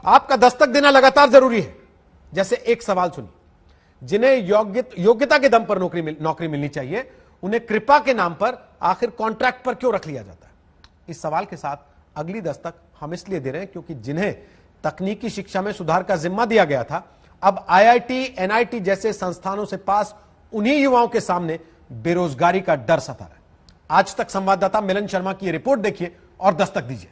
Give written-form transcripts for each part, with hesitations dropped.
आपका दस्तक देना लगातार जरूरी है। जैसे एक सवाल सुनिए, जिन्हें योग्यता के दम पर नौकरी मिलनी चाहिए, उन्हें कृपा के नाम पर आखिर कॉन्ट्रैक्ट पर क्यों रख लिया जाता है? इस सवाल के साथ अगली दस्तक हम इसलिए दे रहे हैं क्योंकि जिन्हें तकनीकी शिक्षा में सुधार का जिम्मा दिया गया था, अब आईआईटी, एनआईटी जैसे संस्थानों से पास उन्हीं युवाओं के सामने बेरोजगारी का डर सता रहा है। आज तक संवाददाता मिलन शर्मा की रिपोर्ट देखिए और दस्तक दीजिए।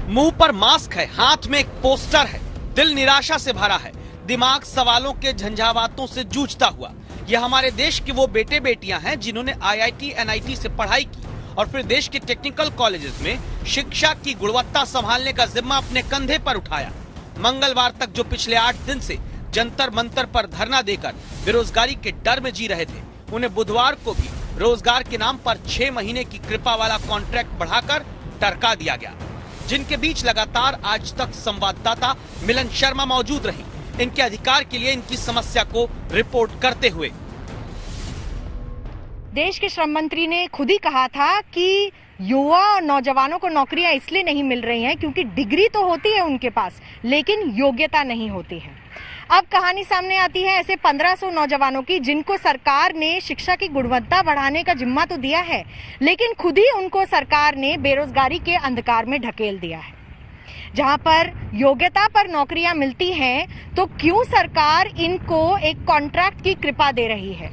मुंह पर मास्क है, हाथ में एक पोस्टर है, दिल निराशा से भरा है, दिमाग सवालों के झंझावातों से जूझता हुआ। यह हमारे देश के वो बेटे बेटियां हैं जिन्होंने आईआईटी, एनआईटी से पढ़ाई की और फिर देश के टेक्निकल कॉलेजेस में शिक्षा की गुणवत्ता संभालने का जिम्मा अपने कंधे पर उठाया। मंगलवार तक जो पिछले 8 दिन से जंतर मंतर पर धरना देकर बेरोजगारी के डर में जी रहे थे, उन्हें बुधवार को भी रोजगार के नाम पर 6 महीने की कृपा वाला कॉन्ट्रैक्ट बढ़ाकर टरका दिया गया। जिनके बीच लगातार आज तक संवाददाता मिलन शर्मा मौजूद रही, इनके अधिकार के लिए इनकी समस्या को रिपोर्ट करते हुए। देश के श्रम मंत्री ने खुद ही कहा था कि युवा और नौजवानों को नौकरियां इसलिए नहीं मिल रही हैं क्योंकि डिग्री तो होती है उनके पास, लेकिन योग्यता नहीं होती है। अब कहानी सामने आती है ऐसे 1500 नौजवानों की जिनको सरकार ने शिक्षा की गुणवत्ता बढ़ाने का जिम्मा तो दिया है, लेकिन खुद ही उनको सरकार ने बेरोजगारी के अंधकार में ढकेल दिया है। जहां पर योग्यता पर नौकरियां मिलती हैं, तो क्यों सरकार इनको एक कॉन्ट्रैक्ट की कृपा दे रही है?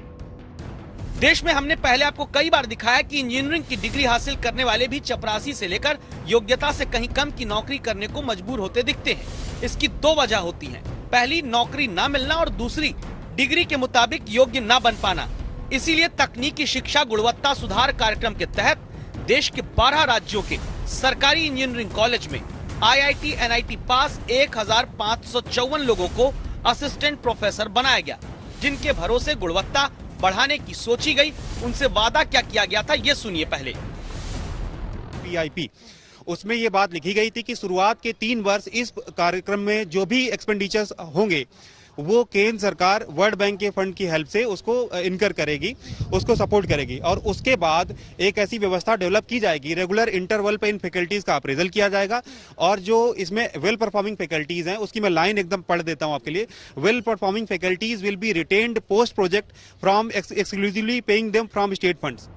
देश में हमने पहले आपको कई बार दिखाया कि इंजीनियरिंग की डिग्री हासिल करने वाले भी चपरासी से लेकर योग्यता से कहीं कम की नौकरी करने को मजबूर होते दिखते हैं। इसकी 2 वजह होती हैं। पहली, नौकरी ना मिलना और दूसरी, डिग्री के मुताबिक योग्य ना बन पाना। इसीलिए तकनीकी शिक्षा गुणवत्ता सुधार कार्यक्रम के तहत देश के 12 राज्यों के सरकारी इंजीनियरिंग कॉलेज में आईआईटी, एनआईटी पास 1554 लोगों को असिस्टेंट प्रोफेसर बनाया गया, जिनके भरोसे गुणवत्ता बढ़ाने की सोची गई। उनसे वादा क्या किया गया था, ये सुनिए पहले। पीआईपी, उसमें ये बात लिखी गई थी कि शुरुआत के 3 वर्ष इस कार्यक्रम में जो भी एक्सपेंडिचर्स होंगे वो केंद्र सरकार वर्ल्ड बैंक के फंड की हेल्प से उसको इनकर करेगी, उसको सपोर्ट करेगी और उसके बाद एक ऐसी व्यवस्था डेवलप की जाएगी, रेगुलर इंटरवल पे इन फैकल्टीज का अप्रेजल किया जाएगा और जो इसमें वेल परफॉर्मिंग फैकल्टीज हैं उसकी मैं लाइन एकदम पढ़ देता हूं आपके लिए। Well performing faculties will be retained post project from exclusively paying them from state funds.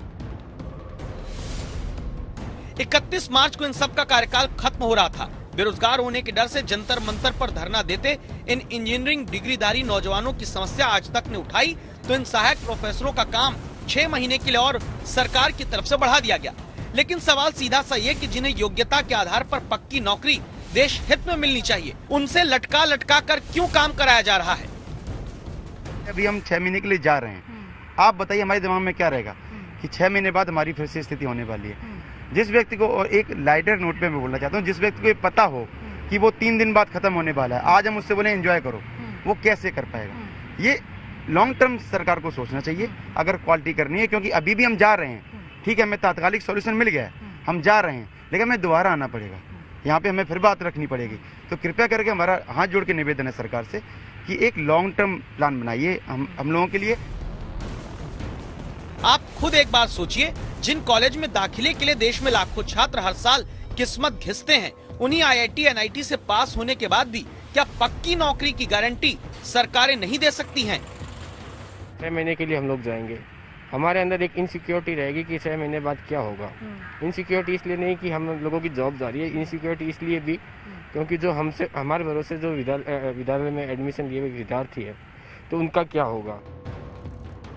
31 मार्च को इन सब का कार्यकाल खत्म हो रहा था। बेरोजगार होने के डर से जंतर मंतर पर धरना देते इन इंजीनियरिंग डिग्रीधारी नौजवानों की समस्या आज तक ने उठाई, तो इन सहायक प्रोफेसरों का काम 6 महीने के लिए और सरकार की तरफ से बढ़ा दिया गया। लेकिन सवाल सीधा सा ये कि जिन्हें योग्यता के आधार पर पक्की नौकरी देश हित में मिलनी चाहिए, उनसे लटका लटका कर क्यों काम कराया जा रहा है? अभी हम 6 महीने के लिए जा रहे हैं, आप बताइए हमारे दिमाग में क्या रहेगा कि 6 महीने बाद हमारी फिर से स्थिति होने वाली है। जिस व्यक्ति को, और एक लाइटर नोट पे मैं बोलना चाहता हूँ, जिस व्यक्ति को ये पता हो कि वो 3 दिन बाद खत्म होने वाला है, आज हम उससे बोले एंजॉय करो, वो कैसे कर पाएगा? ये लॉन्ग टर्म सरकार को सोचना चाहिए अगर क्वालिटी करनी है, क्योंकि अभी भी हम जा रहे हैं, ठीक है, हमें तात्कालिक सॉल्यूशन मिल गया है, हम जा रहे हैं, लेकिन हमें दोबारा आना पड़ेगा, यहाँ पे हमें फिर बात रखनी पड़ेगी। तो कृपया करके हमारा हाथ जोड़ के निवेदन है सरकार से कि एक लॉन्ग टर्म प्लान बनाइए हम लोगों के लिए। आप खुद एक बार सोचिए, जिन कॉलेज में दाखिले के लिए देश में लाखों छात्र हर साल किस्मत घिसते हैं, उन्हीं आईआईटी, एनआईटी से पास होने के बाद भी क्या पक्की नौकरी की गारंटी सरकारें नहीं दे सकती हैं? 6 महीने के लिए हम लोग जाएंगे, हमारे अंदर एक इनसिक्योरिटी रहेगी कि 6 महीने बाद क्या होगा। इनसिक्योरिटी इसलिए नहीं कि हम लोगों की जॉब जा रही है, इनसिक्योरिटी इसलिए भी क्योंकि जो हमसे हमारे भरोसे जो विद्यालय में एडमिशन लिए हुए विद्यार्थी है, तो उनका क्या होगा।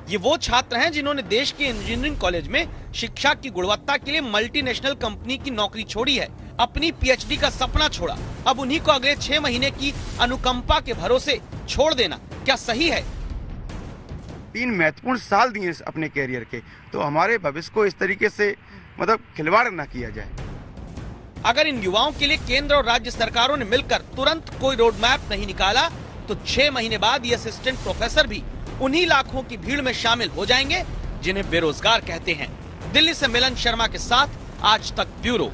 ये वो छात्र हैं जिन्होंने देश के इंजीनियरिंग कॉलेज में शिक्षा की गुणवत्ता के लिए मल्टीनेशनल कंपनी की नौकरी छोड़ी है, अपनी पीएचडी का सपना छोड़ा। अब उन्हीं को अगले 6 महीने की अनुकंपा के भरोसे छोड़ देना क्या सही है? 3 महत्वपूर्ण साल दिए अपने कैरियर के, तो हमारे भविष्य को इस तरीके से मतलब खिलवाड़ न किया जाए। अगर इन युवाओं के लिए केंद्र और राज्य सरकारों ने मिलकर तुरंत कोई रोड मैप नहीं निकाला, तो 6 महीने बाद ये असिस्टेंट प्रोफेसर भी उन्हीं लाखों की भीड़ में शामिल हो जाएंगे जिन्हें बेरोजगार कहते हैं। दिल्ली से मिलन शर्मा के साथ आज तक ब्यूरो।